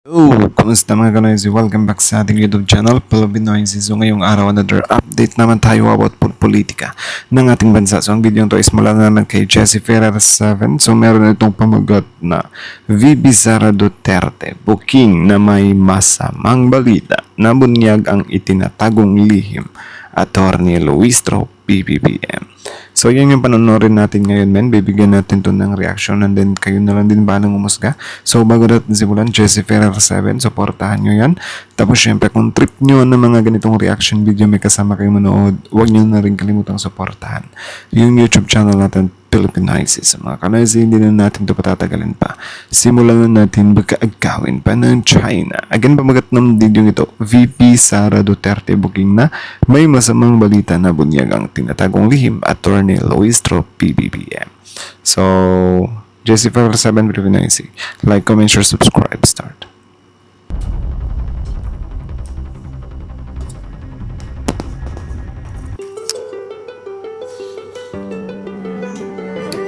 Kumusta mga kanoisy? Welcome back sa ating YouTube channel, Pilipinoisy. So ngayong araw, another update naman tayo about politika ng ating bansa. So ang video to is mula naman kay Jesse Ferrer 7. So meron itong pamagat na VP Sara Duterte, booking na may masamang balita na bunyag ang itinatagong lihim, Attorney Luis Tro, PBBM. So yan yung panonorin natin ngayon, men. Bibigyan natin to ng reaction and then kayo na lang din balang umusga. So bago natin simulan, Jesse Ferrer 7, supportahan nyo yan. Tapos syempre kung trip nyo ng mga ganitong reaction video, may kasama kayo manood, huwag nyo na rin kalimutang supportahan yung YouTube channel natin, Pilipinoisy. Sa mga kanoisy, hindi na natin ito patatagalin pa. Simulan na natin magkaagawin pa ng China. Again, pamagat ng video ito, VP Sara Duterte booking na may masamang balita na bunyag ang tinatagong lihim, Attorney Luis Tro, PBBM. So, Jesse Ferrer 7, Pilipinoisy. Like, comment, share, subscribe. Start.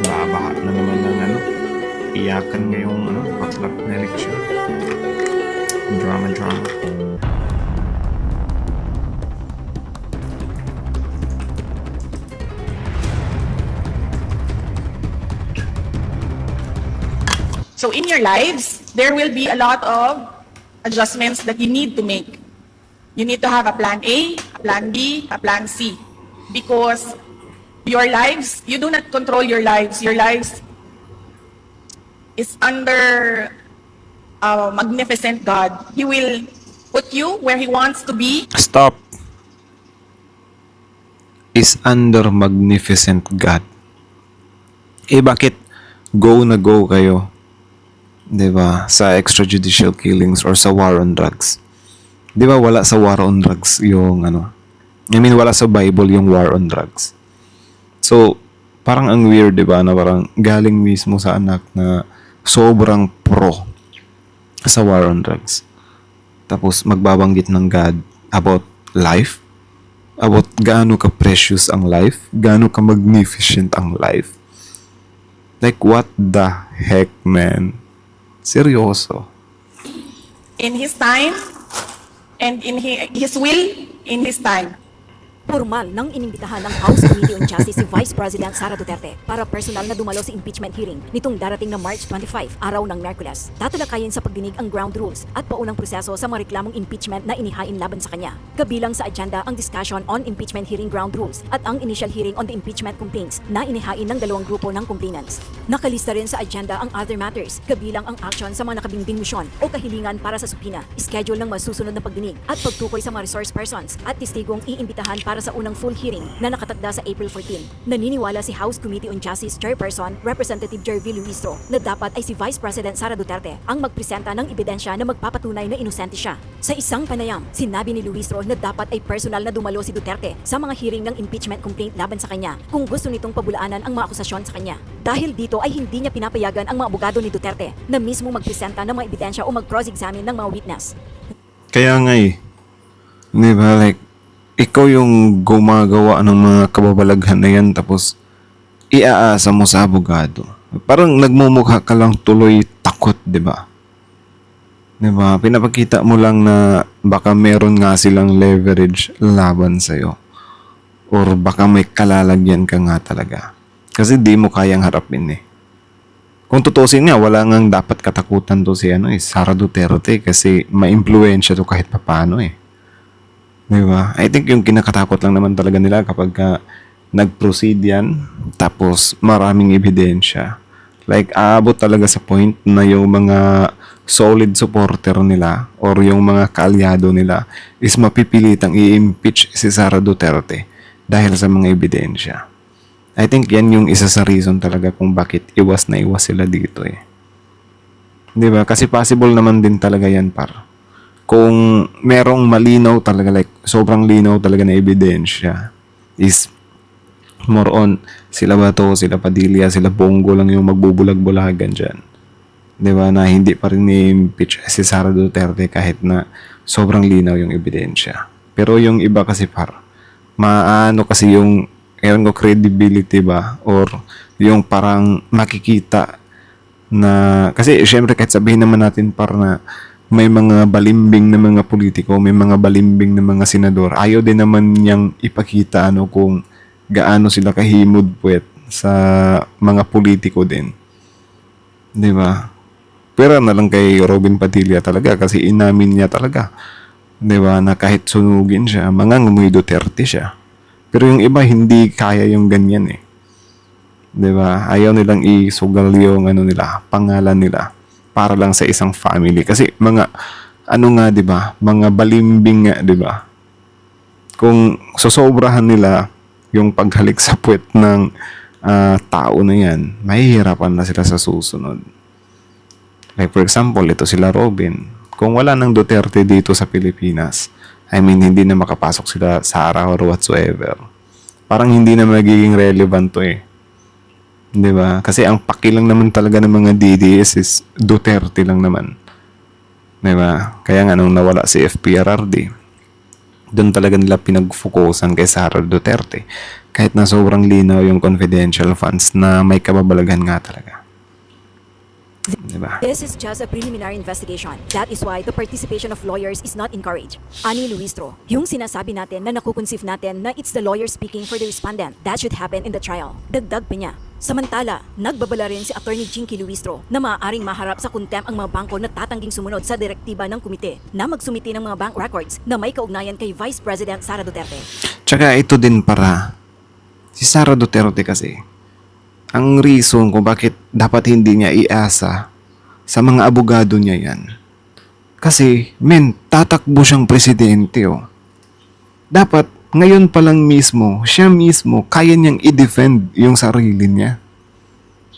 Babaha na naman ng iyakan ngayong patlap na eleksyon. Drama. So in your lives, there will be a lot of adjustments that you need to make. You need to have a plan A, a plan B, a plan C. Because your lives, you do not control your lives. Your lives is under a magnificent God. He will put you where He wants to be. Stop. Is under magnificent God. Bakit go na go kayo? 'Di ba? Sa extrajudicial killings or sa war on drugs. 'Di ba wala sa war on drugs yung wala sa Bible yung war on drugs. So, parang ang weird, 'di ba? Na parang galing mismo sa anak na sobrang pro sa war on drugs. Tapos magbabanggit ng God about life, about gaano ka precious ang life, gaano ka magnificent ang life. Like, what the heck, man? Seryoso. In His time, and in His will, in His time. Formal nang inimbitahan ng House Committee on Justice si Vice President Sara Duterte para personal na dumalo sa impeachment hearing nitong darating na March 25, araw ng Miyerkules. Tatalakayin sa pagdinig ang ground rules at paunang proseso sa mga reklamong impeachment na inihain laban sa kanya. Kabilang sa agenda ang discussion on impeachment hearing ground rules at ang initial hearing on the impeachment complaints na inihain ng dalawang grupo ng complainants. Nakalista rin sa agenda ang other matters, kabilang ang action sa mga nakabinbing misyon o kahilingan para sa supina, schedule ng masusunod na pagdinig at pagtukoy sa mga resource persons at testigong iimbitahan para sa unang full hearing na nakatagda sa April 14. Naniniwala si House Committee on Justice Chairperson Representative Jervy Luistro na dapat ay si Vice President Sara Duterte ang magpresenta ng ebidensya na magpapatunay na inosente siya. Sa isang panayam, sinabi ni Luistro na dapat ay personal na dumalo si Duterte sa mga hearing ng impeachment complaint laban sa kanya kung gusto nitong pabulaanan ang mga akusasyon sa kanya. Dahil dito ay hindi niya pinapayagan ang mga abogado ni Duterte na mismo magpresenta ng mga ebidensya o mag-cross-examine ng mga witness. Kaya nga di ba, like, ikaw yung gumagawa ng mga kababalaghan na yan tapos iaasa mo sa abogado. Parang nagmumukha ka lang tuloy takot, di ba? Di ba? Pinapakita mo lang na baka meron nga silang leverage laban sa'yo. Or baka may kalalagyan ka nga talaga. Kasi di mo kayang harapin Kung tutusin nga, wala ngang dapat katakutan to si Sara Duterte kasi ma-impluensya to kahit papano Diba? I think yung kinakatakot lang naman talaga nila kapag nag-proceed yan, tapos maraming ebidensya. Like, aabot talaga sa point na yung mga solid supporter nila or yung mga kaalyado nila is mapipilitang i-impeach si Sara Duterte dahil sa mga ebidensya. I think yan yung isa sa reason talaga kung bakit iwas na iwas sila dito Diba? Kasi possible naman din talaga yan kung merong malinaw talaga, like sobrang linaw talaga na ebidensya, is more on sila Bato, sila Padilla, sila Bongo lang yung magbubulag-bulagan dyan. Diba? Na hindi pa rin ni-impeach si Sara Duterte kahit na sobrang linaw yung ebidensya. Pero yung iba kasi maano kasi yung credibility ba? Or yung parang makikita na, kasi syempre kahit sabihin naman natin na may mga balimbing na mga politiko, may mga balimbing na mga senador. Ayaw din naman niyang ipakita kung gaano sila kahimod puwet sa mga politiko din. 'Di ba? Pero na lang kay Robin Padilla talaga kasi inamin niya talaga. 'Di ba, na kahit sunugin siya, mangangamoy Duterte siya. Pero yung iba hindi kaya yung ganyan eh. 'Di ba? Ayaw nilang isugal yung nila, pangalan nila para lang sa isang family kasi mga 'di ba? Mga balimbing nga, 'di ba? Kung sosobrahan nila yung paghalik sa puwet ng tao na yan, mahihirapan na sila sa susunod. Like for example, ito sila Robin. Kung wala ng Duterte dito sa Pilipinas, I mean, hindi na makapasok sila sa Sara or whatsoever. Parang hindi na magiging relevant to eh. 'Di ba? Kasi ang pakilang naman talaga ng mga DDS is Duterte lang naman. 'Di ba? Kaya nga nung nawala si FPRRD, doon talaga nila pinag-focusan kay Sara Duterte. Kahit na sobrang linaw yung confidential funds na may kababalaghan nga talaga. Diba? This is just a preliminary investigation. That is why the participation of lawyers is not encouraged. Ani Luistro, yung sinasabi natin na nakukonceive natin na it's the lawyer speaking for the respondent, that should happen in the trial. Dagdag pa niya. Samantala, nagbabala rin si Attorney Jinky Luistro na maaaring maharap sa contempt ang mga bangko na tatangging sumunod sa direktiba ng komite na magsumiti ng mga bank records na may kaugnayan kay Vice President Sara Duterte. Tsaka ito din para si Sara Duterte kasi ang reason kung bakit dapat hindi niya iasa sa mga abogado niya yan. Kasi, tatakbo siyang presidente oh. Dapat, ngayon pa lang mismo, siya mismo, kaya niyang i-defend yung sarili niya.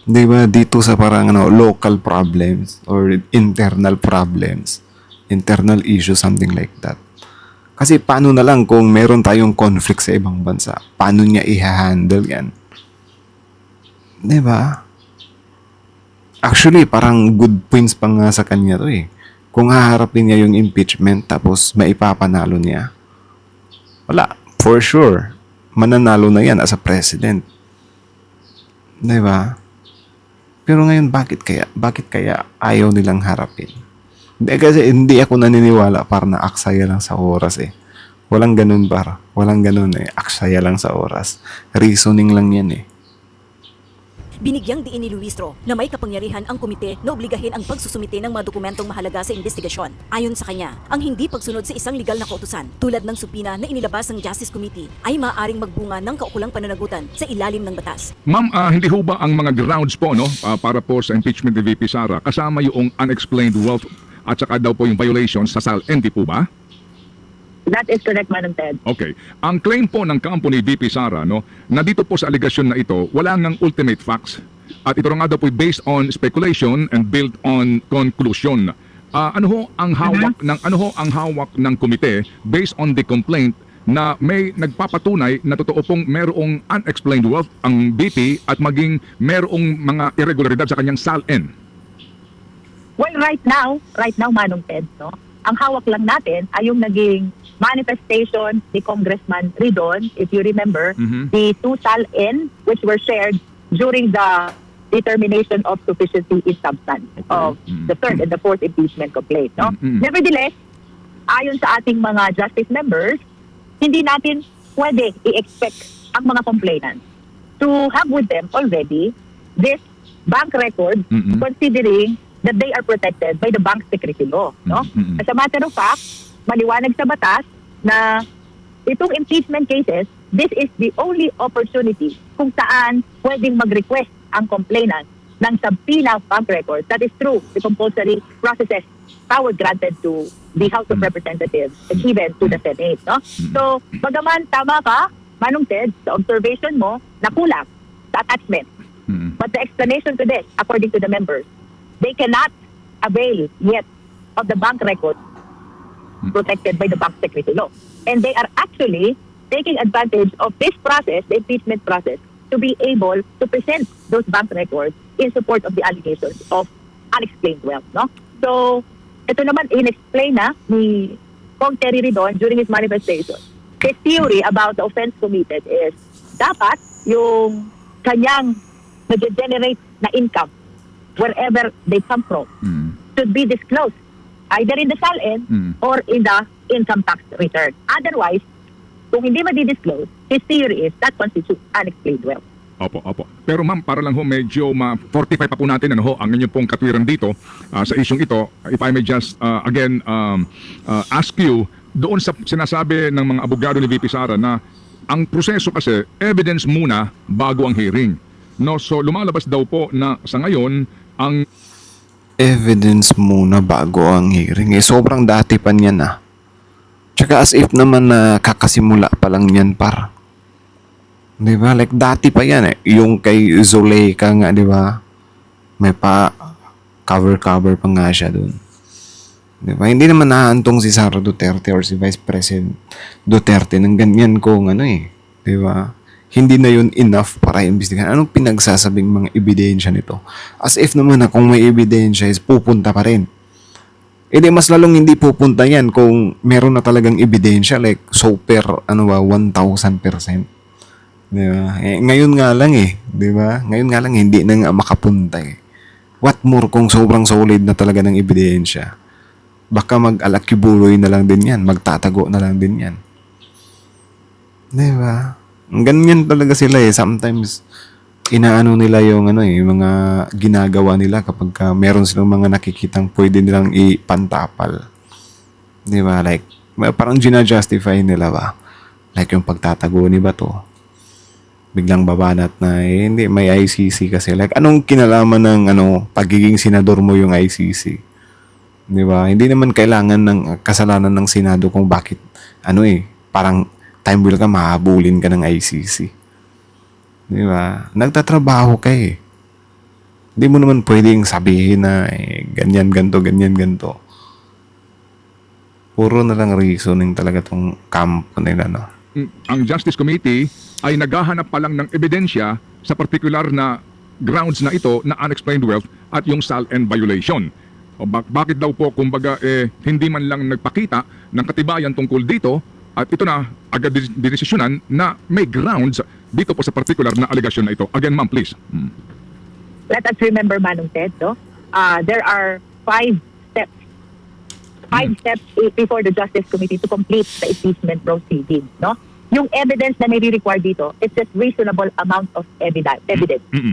Diba? Dito sa parang local problems or internal problems. Internal issues, something like that. Kasi paano na lang kung meron tayong conflict sa ibang bansa? Paano niya i-handle yan? Diba? Actually, parang good points pa nga sa kanya to eh. Kung haharapin niya yung impeachment tapos maipapanalo niya, wala. For sure, mananalo na yan as a president. Diba? Pero ngayon, bakit kaya? Bakit kaya ayaw nilang harapin? Kasi hindi ako naniniwala para na aksaya lang sa oras eh. Walang ganun para. Walang ganun eh. Aksaya lang sa oras. Reasoning lang yan eh. Binigyang diin ni Luistro na may kapangyarihan ang komite na obligahin ang pagsusumite ng mga dokumentong mahalaga sa investigasyon. Ayon sa kanya, ang hindi pagsunod sa isang legal na kautusan tulad ng supina na inilabas ng Justice Committee ay maaaring magbunga ng kaukulang pananagutan sa ilalim ng batas. Ma'am, hindi ho ba ang mga grounds po para po sa impeachment ni VP Sara kasama yung unexplained wealth at saka daw po yung violations sa SAL-N, di po ba? That is correct, Madam Ted. Okay. Ang claim po ng company VP Sara, na dito po sa allegation na ito, wala ngang ultimate facts. At ito nga daw po based on speculation and built on conclusion. Ano ho ang hawak ng komite based on the complaint na may nagpapatunay na totoo pong merong unexplained wealth ang VP at maging merong mga irregularidad sa kanyang SAL-N? Well, right now, Madam Ted, ang hawak lang natin ay yung naging manifestation ni Congressman Ridon, if you remember, the two SAL-N which were shared during the determination of sufficiency in substance of the third and the fourth impeachment complaint. Nevertheless, ayon sa ating mga justice members, hindi natin pwede i-expect ang mga complainants to have with them already this bank record, considering that they are protected by the bank secrecy law. As a matter of fact, maliwanag sa batas na itong impeachment cases, this is the only opportunity kung saan pwedeng mag-request ang complainant ng subpoena bank records. That is true, the compulsory processes power granted to the House of Representatives and even to the Senate. So, bagaman tama ka, Manong Ted, sa observation mo, na kulang sa attachment. But the explanation to this, according to the members, they cannot avail yet of the bank records protected by the bank secrecy law. And they are actually taking advantage of this process, the impeachment process, to be able to present those bank records in support of the allegations of unexplained wealth. So, ito naman, in-explain na ni Cong Terry Ridon during his manifestation. His theory about the offense committed is dapat yung kanyang nag-generate na income wherever they come from should be disclosed either in the SALN or in the income tax return. Otherwise, kung hindi ma-disclose, his theory is that constitutes unexplained wealth. Opo, opo. Pero ma'am, para lang ho medyo ma-fortify pa po natin ano ho, ang inyong pong katwiran dito sa isyong ito, if I may just again ask you, doon sa sinasabi ng mga abogado ni VP Sara na ang proseso kasi evidence muna bago ang hearing. No, so lumalabas daw po na sa ngayon ang Evidence muna bago ang hearing. Sobrang dati pa niyan ah. Tsaka as if naman na kakasimula pa lang yan par. Di ba? Like dati pa yan eh. Yung kay Zuleika nga, di ba? May pa cover pa nga siya dun. Di ba? Hindi naman naantong si Sara Duterte or si Vice President Duterte ng ganyan kung ano eh. Di ba? Hindi na yun enough para imbestigahan. Anong pinagsasabing mga ebidensya nito? As if naman na kung may ebidensya is pupunta pa rin. E di mas lalong hindi pupunta yan kung meron na talagang ebidensya like super 1,000%. Di ba? Ngayon nga lang eh. Di ba? Ngayon nga lang hindi na nga makapunta eh. What more kung sobrang solid na talaga ng ebidensya? Baka mag-alakibuloy na lang din yan. Magtatago na lang din yan. Di ba? Ganyan talaga sila eh. Sometimes, inaano nila yung yung mga ginagawa nila kapag meron silang mga nakikitang pwede nilang ipantapal. Di ba? Like, parang gina-justify nila ba? Like yung pagtatago ni Bato. Biglang babanat na hindi, may ICC kasi. Like, anong kinalaman ng pagiging senador mo yung ICC? Di ba? Hindi naman kailangan ng kasalanan ng Senado kung bakit, parang time will ka, mahabulin ka ng ICC. Di ba? Nagtatrabaho ka eh. Hindi mo naman pwedeng sabihin na ganyan, ganto. Puro na lang reasoning talaga tong kampo nila, no? ang Justice Committee ay naghahanap pa lang ng ebidensya sa particular na grounds na ito na unexplained wealth at yung SALN violation. O bakit daw po kumbaga hindi man lang nagpakita ng katibayan tungkol dito at ito na agad dinesisyonan na may grounds dito po sa particular na allegation na ito. Again, ma'am, please. Let us remember, Manong Ted, no? There are 5 steps. 5 steps before the Justice Committee to complete the impeachment proceedings, no? Yung evidence na nire-require dito, it's just reasonable amount of evidence.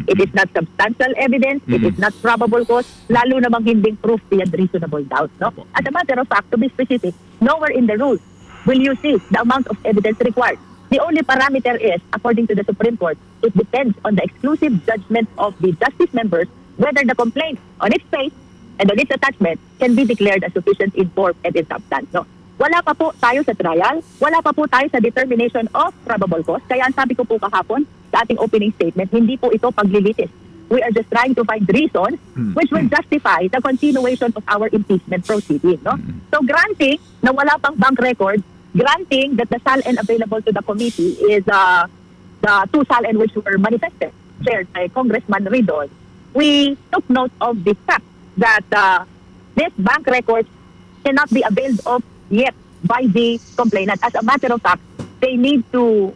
It is not substantial evidence, it is not probable cause, lalo namang hindi proof beyond reasonable doubt, no? As a matter of fact, to be specific, nowhere in the rules will you see the amount of evidence required. The only parameter is, according to the Supreme Court, it depends on the exclusive judgment of the justice members whether the complaint on its face and on its attachment can be declared as sufficient in form and in substance. No? Wala pa po tayo sa trial, wala pa po tayo sa determination of probable cause. Kaya ang sabi ko po kahapon sa ating opening statement, hindi po ito paglilitis. We are just trying to find reasons which will justify the continuation of our impeachment proceeding. No? So granting na wala pang bank record, granting that the SALN available to the committee is the 2 SALN which were manifested, shared by Congressman Ridon, we took note of the fact that this bank records cannot be availed of yet by the complainant. As a matter of fact, they need to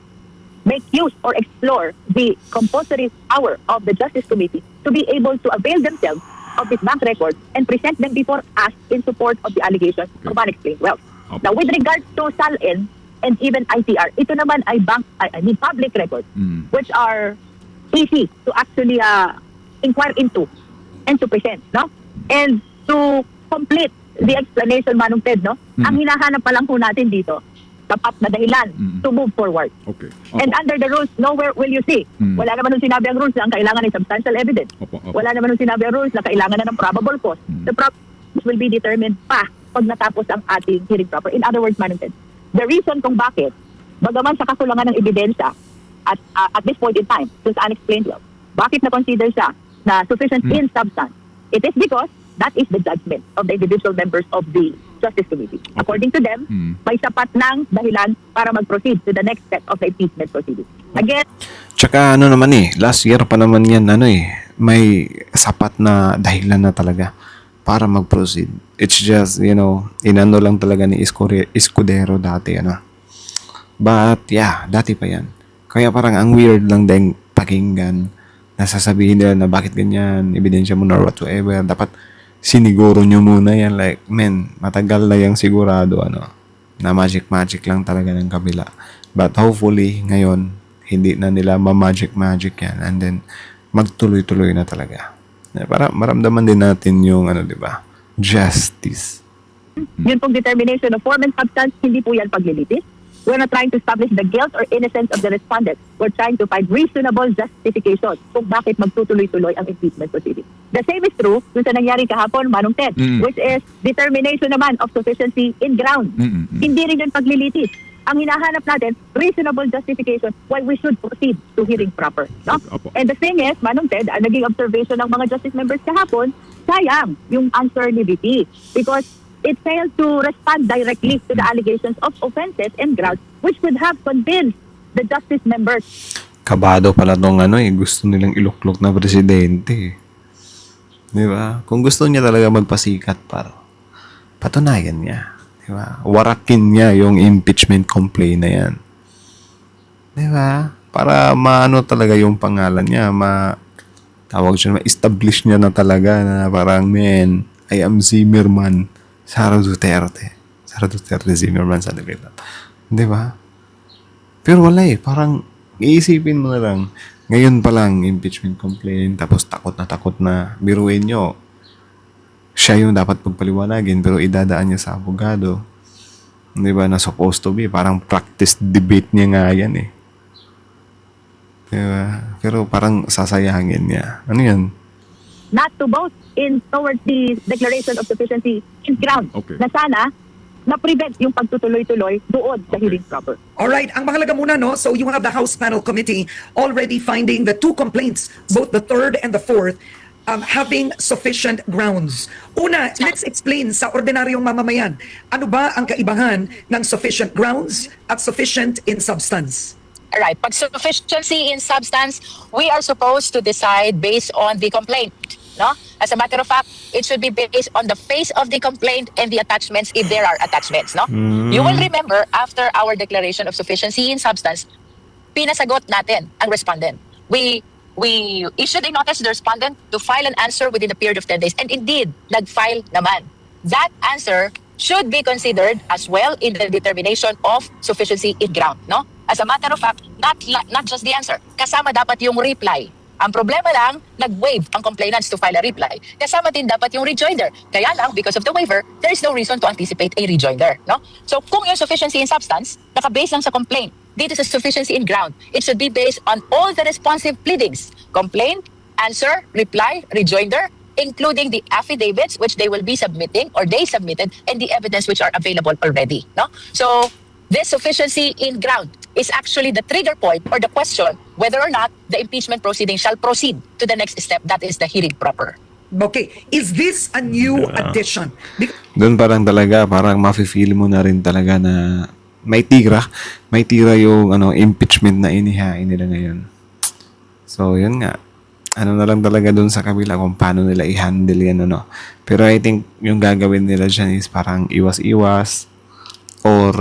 make use or explore the compulsory power of the Justice Committee to be able to avail themselves of this bank record and present them before us in support of the allegations of unexplained wealth. Okay. Now, with regards to SALN and even ITR, ito naman ay public records which are easy to actually inquire into and to present, no? And to complete the explanation, Manong Ted, no? Ang hinahanap pa lang po natin dito, tapat na dahilan to move forward. Okay. And under the rules, nowhere will you see. Wala naman nung sinabi ang rules na ang kailangan ay substantial evidence. Wala naman nung sinabi ang rules na kailangan na ng probable cause. The probable cause will be determined pa pag natapos ang ating hearing proper. In other words, Manong Ted, the reason kung bakit, bagaman sa kakulangan ng ebidensya at this point in time, since unexplained wealth, bakit na-consider siya na sufficient in substance? It is because that is the judgment of the individual members of the Justice Committee. According to them, may sapat ng dahilan para mag-proceed to the next step of the impeachment proceeding. Again, Tsaka last year pa naman yan, may sapat na dahilan na talaga para mag-proceed. It's just, inano lang talaga ni Escudero dati, But, yeah, dati pa yan. Kaya parang ang weird lang din pakinggan na sasabihin nila na bakit ganyan, ebidensya mo or whatsoever. Dapat siniguro nyo muna yan. Like, men, matagal na yung sigurado, na magic lang talaga ng kabila. But hopefully, ngayon, hindi na nila ma-magic yan. And then, magtuloy-tuloy na talaga. Para maramdaman din natin yung, di ba, justice. Yun pong determination of form and substance, hindi po yan paglilitis. We're not trying to establish the guilt or innocence of the respondent. We're trying to find reasonable justification kung bakit magtutuloy-tuloy ang impeachment proceeding. The same is true dun sa nangyari kahapon, Manong Ted, which is determination naman of sufficiency in ground. Hindi rin yun paglilitis. Ang hinahanap natin, reasonable justification why we should proceed to hearing proper. No? Opo. And the thing is, Manong Ted, ang naging observation ng mga justice members kahapon, sayang yung answer ni VP. Because it failed to respond directly to the allegations of offenses and grounds which could have convinced the justice members. Kabado pala tong gusto nilang iluklok na presidente. Di ba? Kung gusto niya talaga magpasikat para patunayan niya. Di ba? Warakin niya yung impeachment complaint na yan. Di ba? Para maano talaga yung pangalan niya, tawag siya, ma-establish niya na talaga na parang, man, I am Zimmerman. Sara Duterte, Zimmerman sa Division. Di ba? Pero wala parang iisipin mo na lang, ngayon pa lang impeachment complaint, tapos takot na, biruin nyo. Siya yung dapat pagpaliwanagin, pero idadaan niya sa abogado. Di ba? Na supposed to be, parang practice debate niya nga yan Di ba? Pero parang sasayangin niya. Ano yan? Not to boast in towards the declaration of sufficiency in ground. Okay. Na sana, na-prevent yung pagtutuloy-tuloy doon sa hearing proper. All right, ang mahalaga muna, no? So you have the House Panel Committee already finding the two complaints, both the third and the fourth, having sufficient grounds. Una, let's explain sa ordinaryong mamamayan, ano ba ang kaibahan ng sufficient grounds at sufficient in substance? Right. Pag sufficiency in substance, we are supposed to decide based on the complaint. No? As a matter of fact, it should be based on the face of the complaint and the attachments if there are attachments. No? You will remember after our declaration of sufficiency in substance, pinasagot natin ang respondent. We issued a notice to the respondent to file an answer within a period of 10 days. And indeed, nag-file naman. That answer should be considered as well in the determination of sufficiency in ground. No? As a matter of fact, not just the answer. Kasama dapat yung reply. Ang problema lang, nag-waive ang complainants to file a reply. Kasama din dapat yung rejoinder. Kaya lang, because of the waiver, there is no reason to anticipate a rejoinder. No? So kung yung sufficiency in substance, naka-base lang sa complaint. Dito sa sufficiency in ground, it should be based on all the responsive pleadings. Complaint, answer, reply, rejoinder, including the affidavits which they will be submitting or they submitted and the evidence which are available already. No? So this sufficiency in ground is actually the trigger point or the question whether or not the impeachment proceeding shall proceed to the next step, that is the hearing proper. Okay, is this a new addition? Doon parang mafe-feel mo na rin talaga na may tira yung impeachment na inihain nila ngayon. So, yun nga. Ano na lang talaga doon sa kabila kung paano nila i-handle yan, Pero I think yung gagawin nila dyan is parang iwas-iwas or,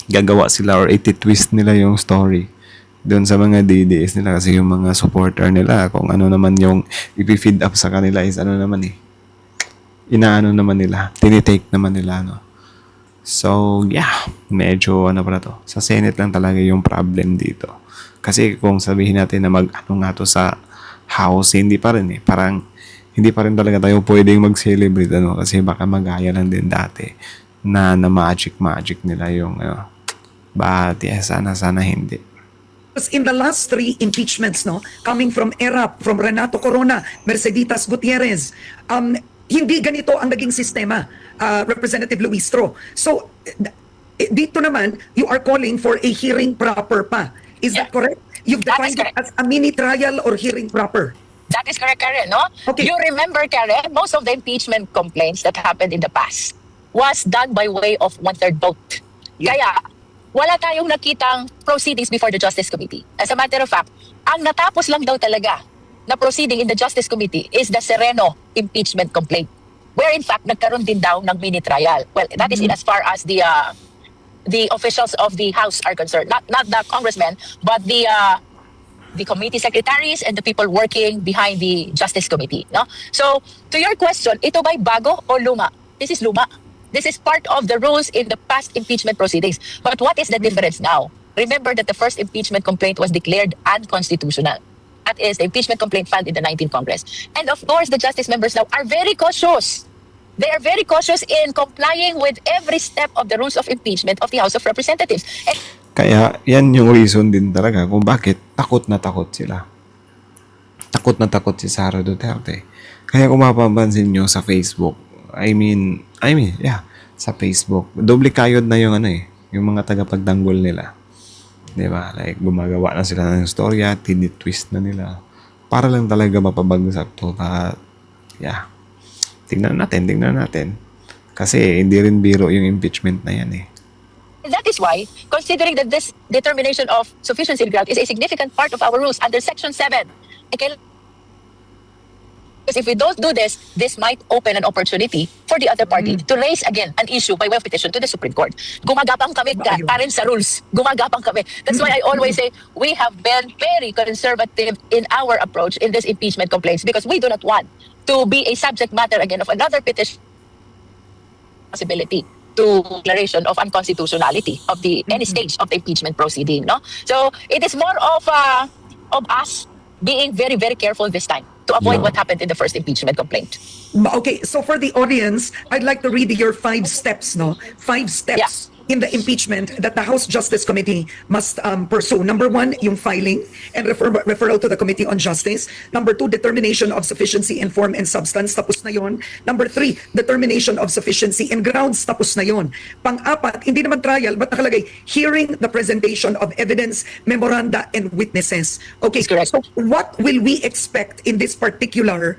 gagawa sila or iti-twist nila yung story doon sa mga DDS nila kasi yung mga supporter nila kung ano naman yung ipi-feed up sa kanila is inaano naman nila, tinitake naman nila, So, yeah, medyo pala to. Sa Senate lang talaga yung problem dito. Kasi kung sabihin natin na nga to sa House, hindi pa rin Parang, hindi pa rin talaga tayo pwedeng mag-celebrate, kasi baka magaya lang din dati na magic nila yung, but sana hindi. In the last three impeachments, coming from ERAP, from Renato Corona, Merceditas Gutierrez, hindi ganito ang naging sistema, Representative Luistro. So, dito naman, you are calling for a hearing proper pa. Is that correct? You've That is defined it correct. as a mini trial or hearing proper. That is correct, Karen, no? Okay. You remember, Karen, most of the impeachment complaints that happened in the past was done by way of one-third vote. Yeah. Kaya, wala tayong nakitang proceedings before the Justice Committee. As a matter of fact, ang natapos lang daw talaga na proceeding in the Justice Committee is the Sereno impeachment complaint, where in fact, nagkaroon din daw ng mini trial. Well, that is in as far as the officials of the House are concerned. Not the congressmen, but the the committee secretaries and the people working behind the Justice Committee. No? So, to your question, ito ba'y bago o luma? This is luma. This is part of the rules in the past impeachment proceedings. But what is the difference now? Remember that the first impeachment complaint was declared unconstitutional. That is the impeachment complaint filed in the 19th Congress. And of course, the justice members now are very cautious. They are very cautious in complying with every step of the rules of impeachment of the House of Representatives. And Kaya yan yung reason din talaga kung bakit takot na takot sila. Takot na takot si Sara Duterte. Kaya kung mapapansin nyo sa Facebook, sa Facebook, doble kayod na yung yung mga tagapagtanggol nila. 'Di ba? Like gumagawa na sila ng storya, tinitwist na nila para lang talaga mapabagsak to. Tingnan natin. Kasi hindi rin biro yung impeachment na yan eh. that is why, considering that this determination of sufficiency of ground is a significant part of our rules under Section 7, because if we don't do this, this might open an opportunity for the other party to raise again an issue by way of petition to the Supreme Court. Gumagapang kami pa rin sa rules. Gumagapang kami. That's why I always say we have been very conservative in our approach in this impeachment complaints because we do not want to be a subject matter again of another petition possibility to declaration of unconstitutionality of the any stage of the impeachment proceeding. No, so it is more of us being very, very careful this time to avoid what happened in the first impeachment complaint. Okay, so for the audience, I'd like to read your 5 steps, no? 5 steps in the impeachment that the House Justice Committee must pursue. Number 1, yung filing and referral to the Committee on Justice. Number 2, determination of sufficiency in form and substance. Tapos na yon. Number 3, determination of sufficiency in grounds. Tapos na yon. Pang-4, hindi naman trial, but nakalagay, hearing the presentation of evidence, memoranda, and witnesses. Okay, Correct. so what will we expect in this particular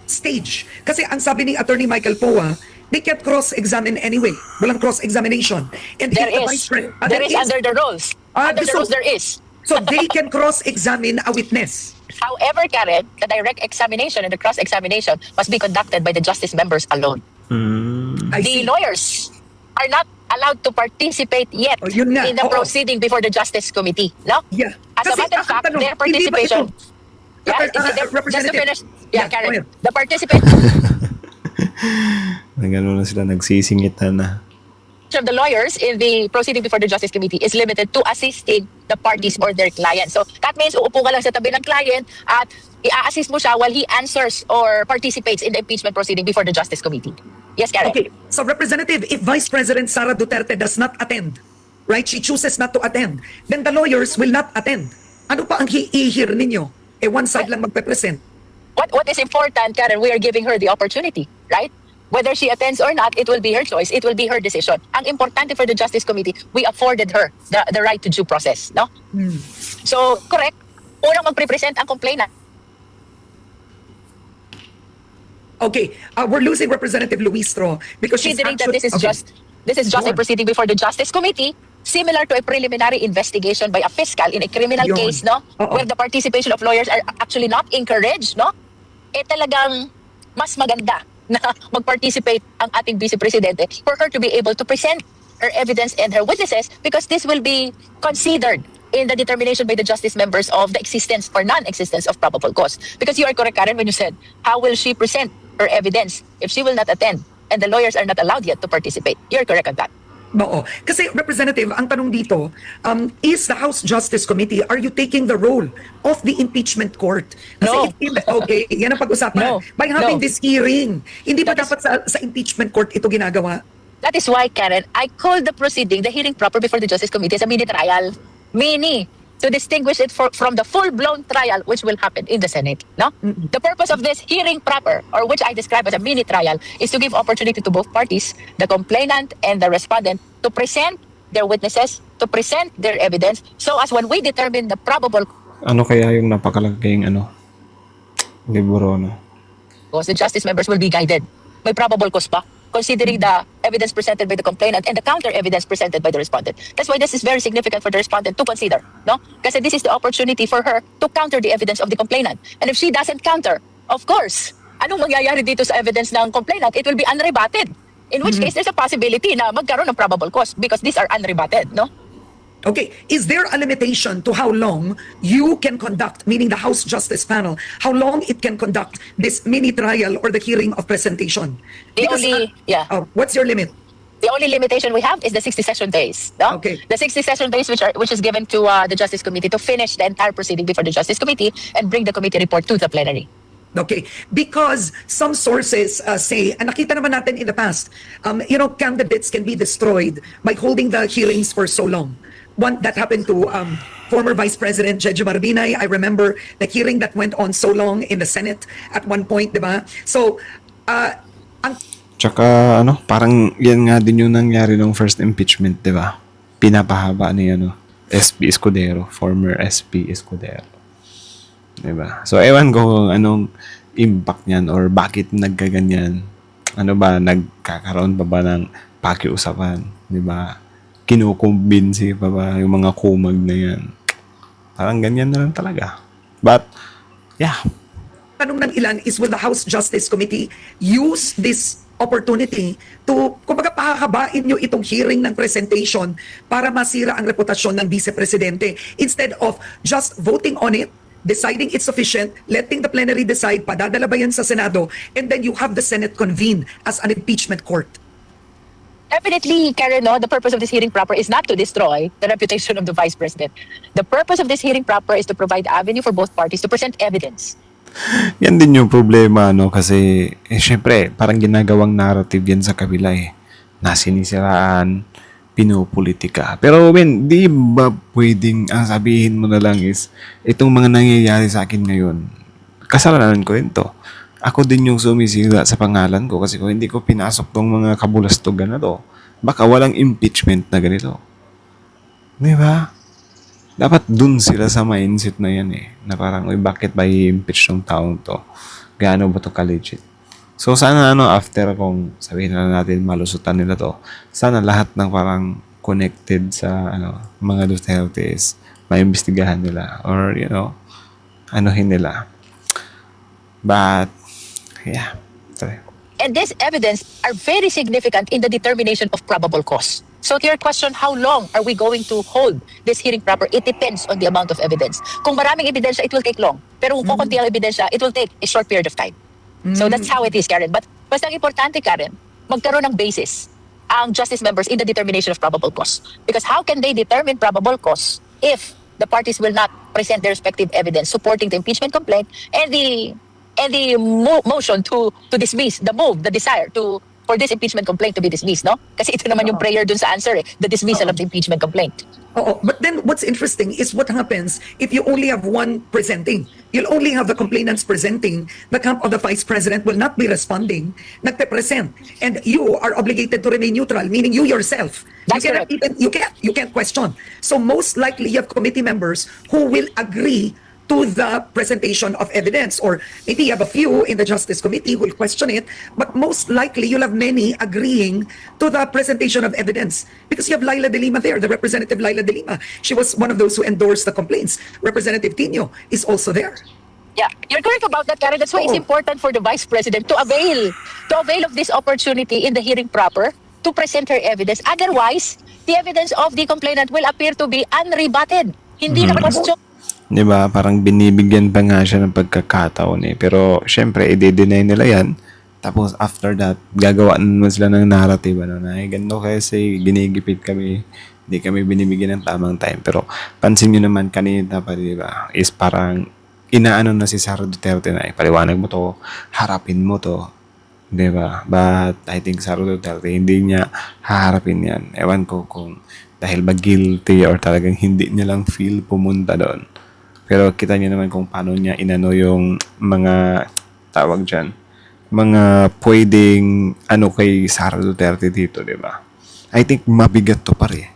stage? Kasi ang sabi ni Attorney Michael Poa, they can't cross-examine anyway. Walang cross-examination. And There if the is. Vice Pre- There is under the rules. Under the rules, there is. So they can cross-examine a witness. However, Karen, the direct examination and the cross-examination must be conducted by the justice members alone. I The see. lawyers are not allowed to participate yet Oh, yun nga. in the Oo. proceeding before the Justice Committee. No? Yeah. As a Kasi matter of ang fact, tanong, their hindi ba participation... ito- just to Representative. finish, Yeah, go Karen, ahead. the participation Nagano na sila, nagsisingitan na. of the lawyers in the proceeding before the Justice Committee is limited to assisting the parties or their clients. So that means uupo ka lang sa tabi ng client at i-assist mo siya while he answers or participates in the impeachment proceeding before the Justice Committee. Yes, Karen? Okay, so Representative, if Vice President Sara Duterte does not attend, right, she chooses not to attend, then the lawyers will not attend. Ano pa ang i-hear ninyo? One side lang magpe-present. What is important, Karen, we are giving her the opportunity, right? Whether she attends or not, it will be her choice. It will be her decision. Ang importante for the Justice Committee, we afforded her the right to due process, no? So, correct. Unang magpre-present ang complainant. Okay, we're losing Representative Luistro because she's Considering that actually... this is just a proceeding before the Justice Committee, similar to a preliminary investigation by a fiscal in a criminal Yun. case, no? Oo. Where the participation of lawyers are actually not encouraged, no? Talagang mas maganda na mag-participate ang ating Vice Presidente for her to be able to present her evidence and her witnesses because this will be considered in the determination by the justice members of the existence or non-existence of probable cause. Because you are correct, Karen, when you said, how will she present her evidence if she will not attend and the lawyers are not allowed yet to participate? You're correct on that. Oo. Kasi Representative, ang tanong dito, is the House Justice Committee, are you taking the role of the impeachment court? Kasi okay, yan ang pag-usapan. No. By having No. this hearing, hindi ba That is- dapat sa impeachment court ito ginagawa? That is why, Karen, I called the proceeding, the hearing proper before the Justice Committee as a mini trial. Mini. To distinguish it from the full-blown trial which will happen in the Senate. No? The purpose of this hearing proper, or which I describe as a mini trial, is to give opportunity to both parties, the complainant and the respondent, to present their witnesses, to present their evidence, so as when we determine the probable Ano kaya yung napakalaging libro, no? cause, the justice members will be guided. May probable cause pa, considering the evidence presented by the complainant and the counter evidence presented by the respondent. That's why this is very significant for the respondent to consider, no? Kasi this is the opportunity for her to counter the evidence of the complainant. And if she doesn't counter, of course, anong mangyayari dito sa evidence ng complainant? It will be unrebutted. In which case, there's a possibility na magkaroon ng probable cause because these are unrebutted, no? Okay, is there a limitation to how long you can conduct, meaning the House Justice Panel, how long it can conduct this mini trial or the hearing of presentation? What's your limit? The only limitation we have is the 60 session days. No? Okay. The 60 session days which is given to the Justice Committee to finish the entire proceeding before the Justice Committee and bring the committee report to the plenary. Okay, because some sources say, and nakita naman natin in the past, candidates can be destroyed by holding the hearings for so long. One that happened to former Vice President Jejo Marbinay. I remember the hearing that went on so long in the Senate at one point, di ba? So, ang Tsaka parang yan nga din yung nangyari nung first impeachment, di ba? Pinapahaba ni SP Escudero, former SP Escudero. Di ba? So, ewan ko kung anong impact niyan or bakit nagkaganyan. Ano ba, nagkakaroon pa ba ng pakiusapan? Di ba? Kinukumbinsi pa ba yung mga kumag na yan? Parang ganyan na lang talaga. But, yeah. tanong ng ilan is, will the House Justice Committee use this opportunity to, kumbaga, pahahabain nyo itong hearing ng presentation para masira ang reputasyon ng Vice Presidente instead of just voting on it, deciding it's sufficient, letting the plenary decide, padadala ba yan sa Senado, and then you have the Senate convene as an impeachment court. Definitely, Karen, no, the purpose of this hearing proper is not to destroy the reputation of the Vice President. The purpose of this hearing proper is to provide avenue for both parties to present evidence. Yan din yung problema, kasi, syempre, parang ginagawang narrative yan sa kabila Nasinisiraan, pinopolitika. Pero, di ba pwedeng, sabihin mo na lang is, itong mga nangyayari sa akin ngayon, kasalanan ko rin to. Ako din yung sumisira sa pangalan ko kasi kung hindi ko pinasok tong mga kabulastugan na to, baka walang impeachment na ganito. Di ba? Dapat dun sila sa mindset na yan na parang, bakit ba i-impeach tong taong to? Gaano ba to ka-legit? So, sana after kung sabihin na natin malusutan nila to, sana lahat ng parang connected sa mga Dutertes, maimbestigahan nila or, anuhin nila. But, yeah. Sorry. And this evidence are very significant in the determination of probable cause. So to your question, how long are we going to hold this hearing proper? It depends on the amount of evidence. Kung maraming ebidensya, it will take long. Pero kung konti ang ebidensya, it will take a short period of time. So that's how it is, Karen. But basta ang importante, Karen, magkaroon ng basis ang justice members in the determination of probable cause. Because how can they determine probable cause if the parties will not present their respective evidence supporting the impeachment complaint and the motion to dismiss, the desire for this impeachment complaint to be dismissed, no? Kasi ito naman yung prayer dun sa answer the dismissal of the impeachment complaint. But then what's interesting is what happens if you only have one presenting. You'll only have the complainants presenting. The camp of the Vice President will not be responding, nagpe-present. And you are obligated to remain neutral, meaning you yourself. That's you cannot correct. you can't question. So most likely you have committee members who will agree to the presentation of evidence, or maybe you have a few in the Justice Committee who will question it, but most likely you'll have many agreeing to the presentation of evidence because you have Laila de Lima there, the Representative Laila de Lima. She was one of those who endorsed the complaints. Representative Tino is also there. Yeah, you're correct about that, Karen. That's why it's important for the Vice President to avail of this opportunity in the hearing proper to present her evidence. Otherwise, the evidence of the complainant will appear to be unrebutted. Hindi na question. Di ba? Parang binibigyan pa nga siya ng pagkakataon Pero, syempre, i-deny nila yan. Tapos, after that, gagawa naman sila ng narrative. Ganito kasi ginigipit kami. Hindi kami binibigyan ng tamang time. Pero, pansin nyo naman kanina pa, di ba? Is parang, inaano na si Sara Duterte na, paliwanag mo to, harapin mo to. Di ba? But, I think Sara Duterte, hindi niya haharapin yan. Ewan ko kung dahil ba guilty or talagang hindi niya lang feel pumunta doon. Pero kita niyo naman kung paano niya inano yung mga tawag dyan, mga pwedeng kay Sara Duterte dito, di ba? I think mabigat to pare.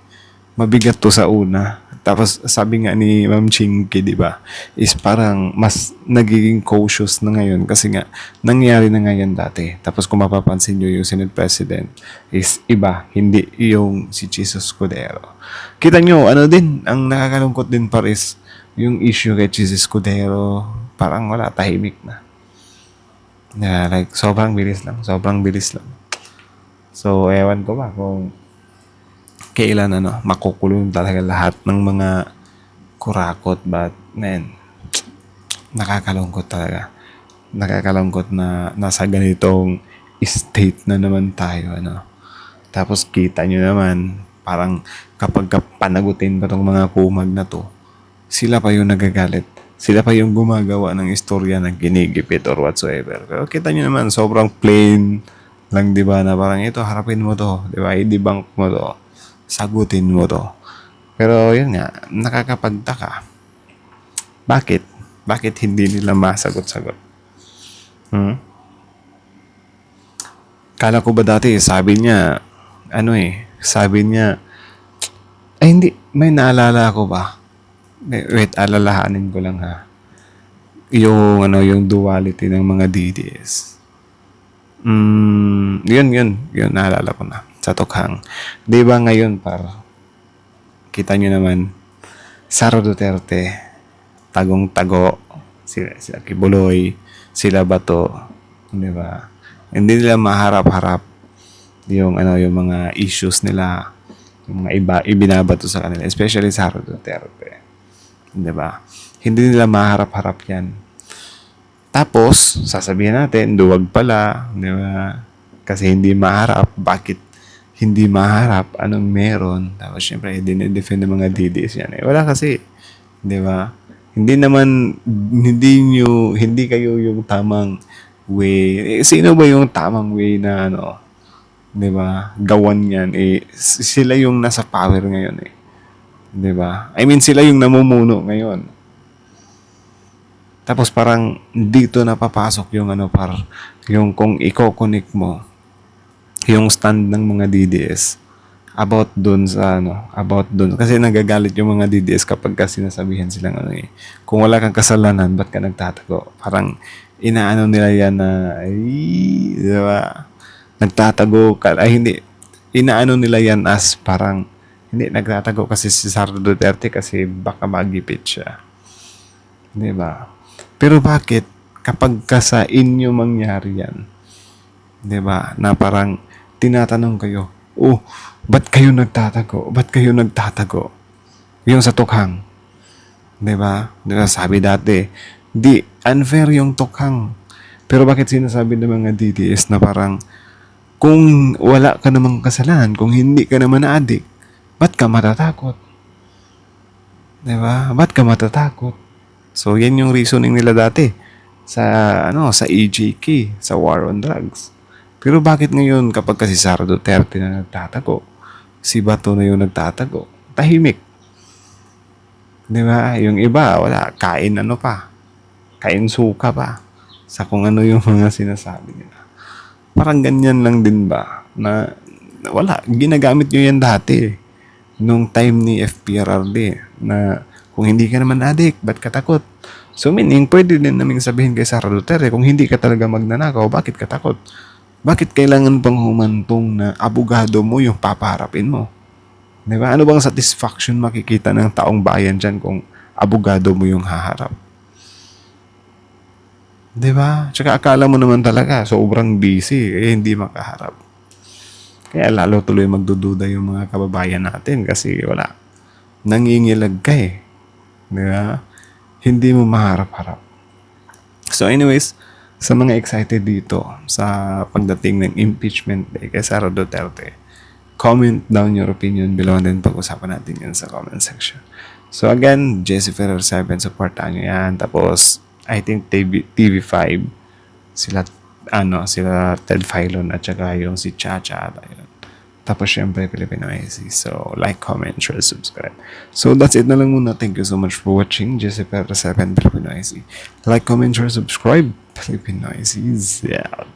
Mabigat to sa una. Tapos sabi nga ni Ma'am Chinky, di ba, is parang mas nagiging cautious na ngayon kasi nga nangyari na ngayon dati. Tapos kung mapapansin nyo yung Senate President is iba, hindi yung si Jesus Escudero. Kita nyo, din, ang nakakalungkot din pare is yung issue kay Jesus Escudero, parang wala, tahimik na. Yeah, like, sobrang bilis lang. So, ewan ko ba kung kailan makukulong talaga lahat ng mga kurakot. But man, nakakalungkot talaga. Nakakalungkot na nasa ganitong state na naman tayo. Tapos kita nyo naman, parang kapag panagutin pa tong mga kumag na to, sila pa yung nagagalit. Sila pa yung gumagawa ng istorya na ginigipit or whatsoever. Pero kita nyo naman, sobrang plain lang, di ba? Na parang ito, harapin mo to. Di ba? I-debunk mo to. Sagutin mo to. Pero yun nga, nakakapagtaka. Bakit? Bakit hindi nila masagot-sagot? Kala ko ba dati, sabi niya, ay hindi, may naalala ko ba? Wait, alalahanin ko lang ha. Yung duality ng mga DDS. Yun, naalala ko na. Sa Tokhang. Di ba ngayon, kita nyo naman, Sara Duterte, tagong-tago, sila Kibuloy, sila Bato, di ba? Hindi nila maharap-harap yung mga issues nila, yung mga iba ibinabato sa kanila, especially Sara Duterte. Di ba? Hindi nila maharap-harap yan. Tapos, sasabihin natin, duwag pala, di ba? Kasi hindi maharap. Bakit hindi maharap? Anong meron? Tapos, syempre, dinidefend ng mga DDS yan. Wala kasi, di ba? Hindi kayo yung tamang way. Sino ba yung tamang way na di ba? Gawan yan. Sila yung nasa power ngayon di ba? I mean, sila yung namumuno ngayon. Tapos parang dito na papasok yung yung kung i-connect mo yung stand ng mga DDS about dun kasi nagagalit yung mga DDS kapag sinasabihan silang kung wala kang kasalanan, ba't ka nagtatago? Parang inaano nila yan na di ba? Nagtatago ka, hindi, inaano nila yan as parang hindi, nagtatago kasi si Sara Duterte kasi baka magipit siya, di ba? Pero bakit kapag sa inyo mangyari yan, di ba, na parang tinatanong kayo, ba't kayo nagtatago? Ba't kayo nagtatago? Yung sa Tokhang. Di ba? Sabi dati, unfair yung Tokhang. Pero bakit sinasabi ng mga DDS na parang, kung wala ka namang kasalanan, kung hindi ka naman na-addict, ba't ka matatakot? Di ba? Ba't ka matatakot? So, yan yung reasoning nila dati sa EJK, sa war on drugs. Pero bakit ngayon kapag kasi Sara Duterte na nagtatago, si Bato na yung nagtatago, tahimik. Di ba? Yung iba, wala. Kain suka pa. Sa kung ano yung mga sinasabi nila. Parang ganyan lang din ba? Na wala. Ginagamit nyo yan dati. Nung time ni FPRRD. Na kung hindi ka naman addict, ba't ka takot? So meaning, pwede din namin sabihin kay Sara Duterte, kung hindi ka talaga magnanakaw, bakit ka takot? Bakit kailangan pang humantong na abogado mo yung papaharapin mo? Di ba? Ano bang satisfaction makikita ng taong bayan dyan kung abogado mo yung haharap? Di ba? Tsaka akala mo naman talaga, sobrang busy, hindi makaharap. Kaya lalo tuloy magdududa yung mga kababayan natin kasi wala. Nangingilag ka Di ba? Hindi mo maharap-harap. So anyways, sa mga excited dito sa pagdating ng impeachment day kay Sara Duterte, comment down your opinion below and then pag-usapan natin yan sa comment section. So again, Jesse Ferrer 7, supportan nyo yan. Tapos, I think TV5, sila Ted Filon at saka yung si Chacha. Tapos syempre Filipino IC. So like, comment, share, subscribe. So that's it na lang muna. Thank you so much for watching. Jesse Ferrer 7, Filipino IC. Like, comment, share, subscribe. Filipino IC is out.